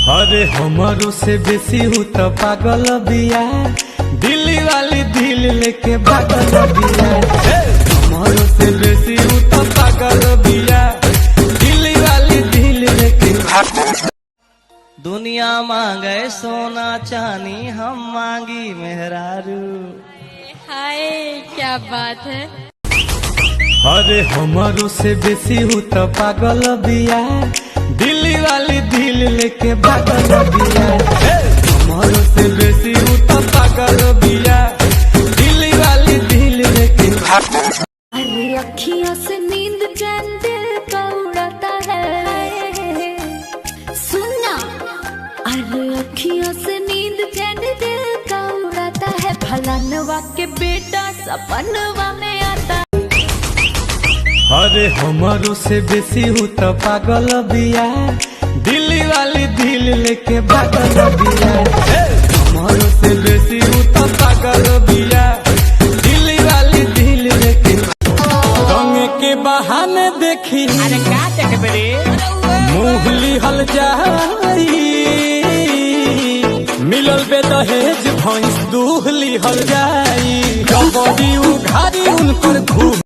अरे हमारो से बेसी हूँ तो पागल बिया, दिल्ली वाली दिल लेके पागल बिया। हमारो से बेसी हूँ तो पागल बिया, दिल्ली वाली दिल लेके। दुनिया मांगे सोना चांदी, हम मांगी मेहरारू। हाय क्या बात है। अरे हमारो से बेसी हूँ तो पागल बिया, दिल्ली वाली दिल लेके पागल बिया। हमारो से बेसी हूँ तो पागल बिया, दिल्ली वाली दिल लेके। अरे अखियों से नींद चैन दिल का उड़ाता है, सुनना। अरे अखियों से नींद चैन दिल का उड़ाता है, फलानवा के बेटा सपनवा में आता। अरे हमारो से बेसी हूँ तो पागल बिया, दिल्ली वाली दिल लेके पागल बिया। हमारो से बेसी हूँ तो पागल बिया, दिल्ली वाली दिल लेके। रंग के बहाने देखी अरे क्या देखबे रे, मुहली हल जाई, मिलल बे दहेज भैंस दूहली हल जाई। कबड्डी उघारी उनकर घूम